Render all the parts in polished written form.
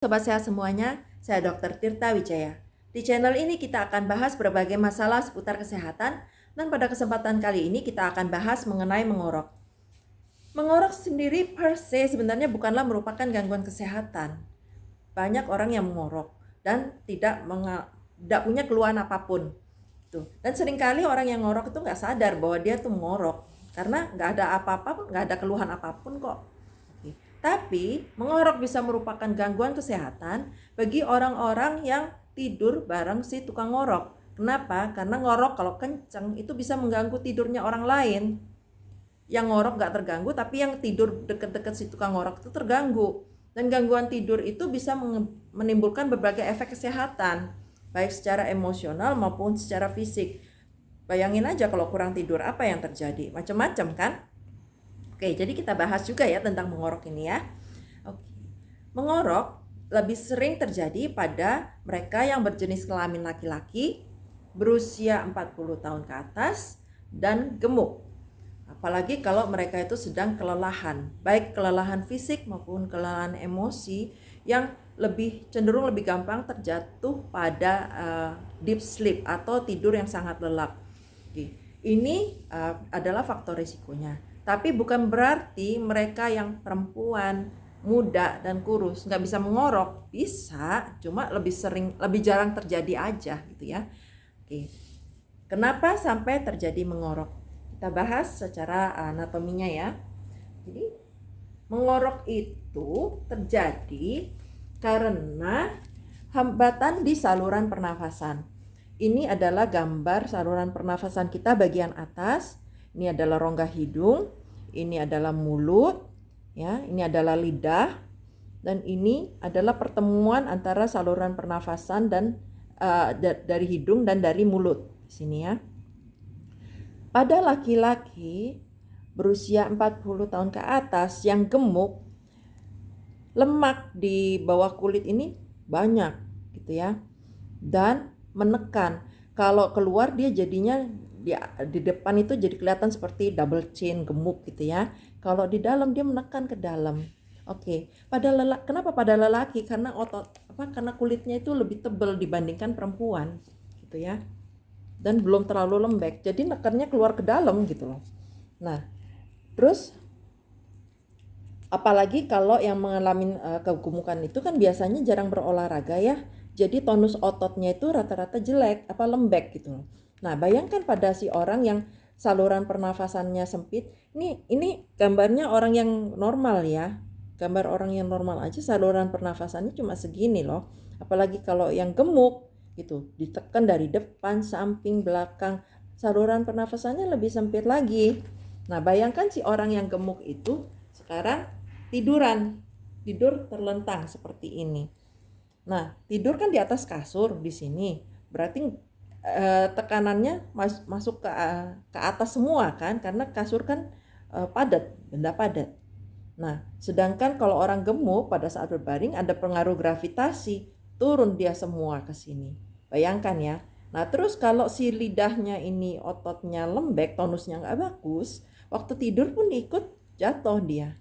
Sobat sehat semuanya, saya Dr. Tirta Wijaya. Di channel ini kita akan bahas berbagai masalah seputar kesehatan dan pada kesempatan kali ini kita akan bahas mengenai mengorok. Mengorok sendiri per se sebenarnya bukanlah merupakan gangguan kesehatan. Banyak orang yang mengorok dan tidak punya keluhan apapun. Dan seringkali orang yang ngorok itu nggak sadar bahwa dia tuh mengorok karena nggak ada apa-apa, nggak ada keluhan apapun kok. Tapi mengorok bisa merupakan gangguan kesehatan bagi orang-orang yang tidur bareng si tukang ngorok. Kenapa? Karena ngorok kalau kenceng itu bisa mengganggu tidurnya orang lain. Yang ngorok gak terganggu, tapi yang tidur deket-deket si tukang ngorok itu terganggu. Dan gangguan tidur itu bisa menimbulkan berbagai efek kesehatan, baik secara emosional maupun secara fisik. Bayangin aja kalau kurang tidur apa yang terjadi, macam-macam kan? Oke, jadi kita bahas juga ya tentang mengorok ini ya. Oke. Mengorok lebih sering terjadi pada mereka yang berjenis kelamin laki-laki, berusia 40 tahun ke atas, dan gemuk. Apalagi kalau mereka itu sedang kelelahan, baik kelelahan fisik maupun kelelahan emosi yang cenderung lebih gampang terjatuh pada deep sleep atau tidur yang sangat lelap. Oke. Ini adalah faktor risikonya. Tapi bukan berarti mereka yang perempuan, muda dan kurus nggak bisa mengorok. Bisa, cuma lebih jarang terjadi aja gitu ya. Oke. Kenapa sampai terjadi mengorok? Kita bahas secara anatominya ya. Jadi mengorok itu terjadi karena hambatan di saluran pernafasan. Ini adalah gambar saluran pernafasan kita bagian atas. Ini adalah rongga hidung, ini adalah mulut, ya, ini adalah lidah, dan ini adalah pertemuan antara saluran pernafasan dan dari hidung dan dari mulut. Sini ya. Pada laki-laki berusia 40 tahun ke atas yang gemuk, lemak di bawah kulit ini banyak gitu ya. Dan menekan. Kalau keluar dia jadinya di depan itu jadi kelihatan seperti double chin, gemuk gitu ya. Kalau di dalam dia menekan ke dalam. Oke. Kenapa pada lelaki? Karena karena kulitnya itu lebih tebal dibandingkan perempuan gitu ya. Dan belum terlalu lembek. Jadi nekannya keluar ke dalam gitu loh. Nah, terus apalagi kalau yang mengalami kegemukan itu kan biasanya jarang berolahraga ya. Jadi tonus ototnya itu rata-rata jelek, lembek gitu. Nah, bayangkan pada si orang yang saluran pernafasannya sempit. Ini gambarnya orang yang normal ya. Gambar orang yang normal aja saluran pernafasannya cuma segini loh. Apalagi kalau yang gemuk gitu, ditekan dari depan, samping, belakang, saluran pernafasannya lebih sempit lagi. Nah, bayangkan si orang yang gemuk itu sekarang tidur terlentang seperti ini. Nah, tidur kan di atas kasur di sini, berarti tekanannya masuk ke atas semua kan, karena kasur kan padat, benda padat. Nah, sedangkan kalau orang gemuk pada saat berbaring ada pengaruh gravitasi, turun dia semua ke sini. Bayangkan ya. Nah, terus kalau si lidahnya ini ototnya lembek, tonusnya nggak bagus, waktu tidur pun ikut jatuh dia.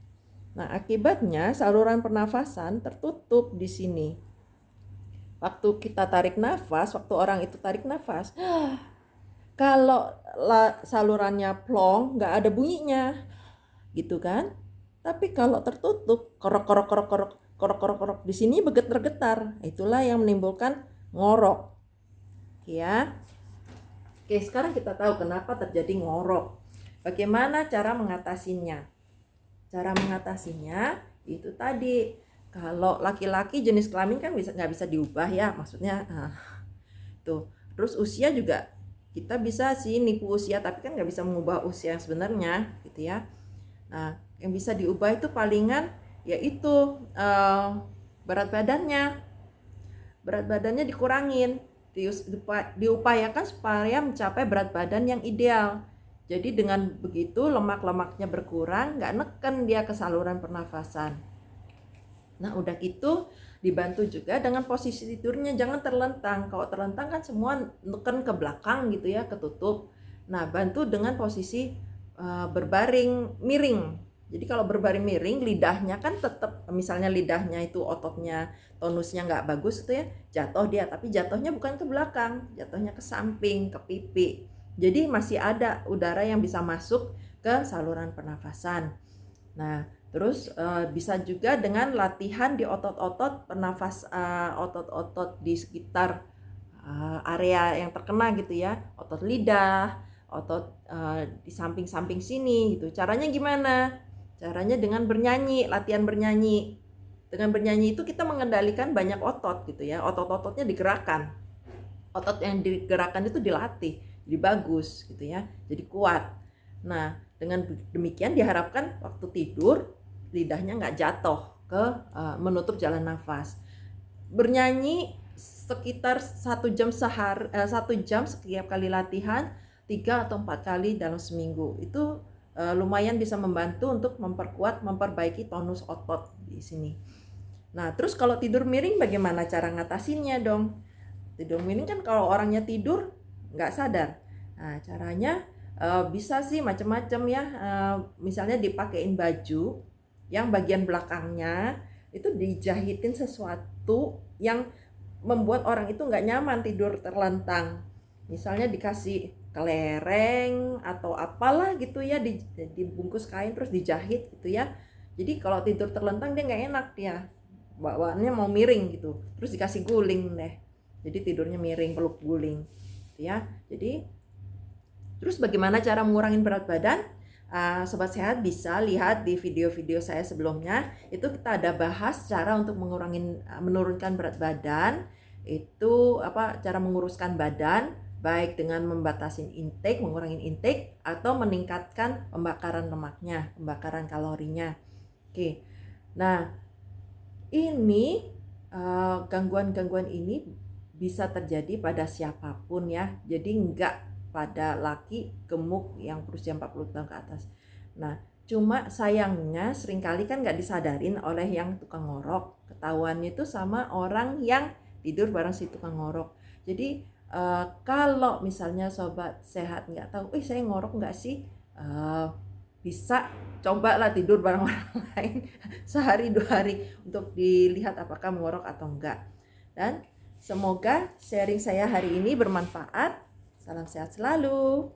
Nah, akibatnya saluran pernafasan tertutup di sini. Waktu kita tarik nafas, waktu orang itu tarik nafas, kalau salurannya plong, nggak ada bunyinya, gitu kan? Tapi kalau tertutup, korok di sini bergetar-getar. Itulah yang menimbulkan ngorok. Ya. Oke, sekarang kita tahu kenapa terjadi ngorok. Bagaimana cara mengatasinya? Cara mengatasinya itu tadi. Kalau laki-laki jenis kelamin kan nggak bisa diubah ya, maksudnya tuh. Terus usia juga kita bisa sih nipu usia, tapi kan nggak bisa mengubah usia yang sebenarnya gitu ya. Nah, yang bisa diubah itu palingan yaitu berat badannya dikurangin, diupayakan supaya mencapai berat badan yang ideal. Jadi dengan begitu lemak-lemaknya berkurang, nggak neken dia ke saluran pernafasan. Nah, udah gitu dibantu juga dengan posisi tidurnya, jangan terlentang. Kalau terlentang kan semua neken ke belakang gitu ya, ketutup. Nah, bantu dengan posisi berbaring miring. Jadi kalau berbaring miring, lidahnya kan tetap, misalnya lidahnya itu ototnya, tonusnya nggak bagus itu ya, jatuh dia. Tapi jatuhnya bukan ke belakang, jatuhnya ke samping, ke pipi. Jadi masih ada udara yang bisa masuk ke saluran pernafasan. Nah, terus bisa juga dengan latihan di otot-otot pernafas, otot-otot di sekitar area yang terkena gitu ya, otot lidah, otot di samping-samping sini gitu. Caranya gimana? Caranya dengan bernyanyi, latihan bernyanyi. Dengan bernyanyi itu kita mengendalikan banyak otot gitu ya. Otot-ototnya digerakkan. Otot yang digerakkan itu dilatih, jadi bagus gitu ya. Jadi kuat. Nah, dengan demikian diharapkan waktu tidur lidahnya nggak jatuh ke menutup jalan nafas. Bernyanyi sekitar 1 jam sehari, 1 jam setiap kali latihan, 3 atau 4 kali dalam seminggu. Itu lumayan bisa membantu untuk memperkuat, memperbaiki tonus otot di sini. Nah, terus kalau tidur miring bagaimana cara ngatasinnya dong? Tidur miring kan kalau orangnya tidur nggak sadar. Nah, caranya bisa sih macam-macam ya. Misalnya dipakein baju yang bagian belakangnya itu dijahitin sesuatu yang membuat orang itu nggak nyaman tidur terlentang. Misalnya dikasih kelereng atau apalah gitu ya, dibungkus kain terus dijahit gitu ya. Jadi kalau tidur terlentang dia nggak enak, dia bawaannya mau miring gitu, terus dikasih guling deh, jadi tidurnya miring, peluk guling gitu ya. Jadi terus bagaimana cara mengurangi berat badan? Sobat sehat bisa lihat di video-video saya sebelumnya, itu kita ada bahas cara untuk menurunkan berat badan. Itu cara menguruskan badan, baik dengan membatasi intake, mengurangi intake, atau meningkatkan pembakaran lemaknya, pembakaran kalorinya. Oke, nah ini gangguan-gangguan ini bisa terjadi pada siapapun ya, jadi enggak pada laki gemuk yang berusia 40 tahun ke atas. Nah, cuma sayangnya seringkali kan nggak disadarin oleh yang tukang ngorok. Ketahuannya itu sama orang yang tidur bareng si tukang ngorok. Jadi kalau misalnya sobat sehat nggak tahu, saya ngorok nggak sih? Bisa cobalah tidur bareng orang lain sehari 2 hari untuk dilihat apakah ngorok atau enggak. Dan semoga sharing saya hari ini bermanfaat. Salam sehat selalu.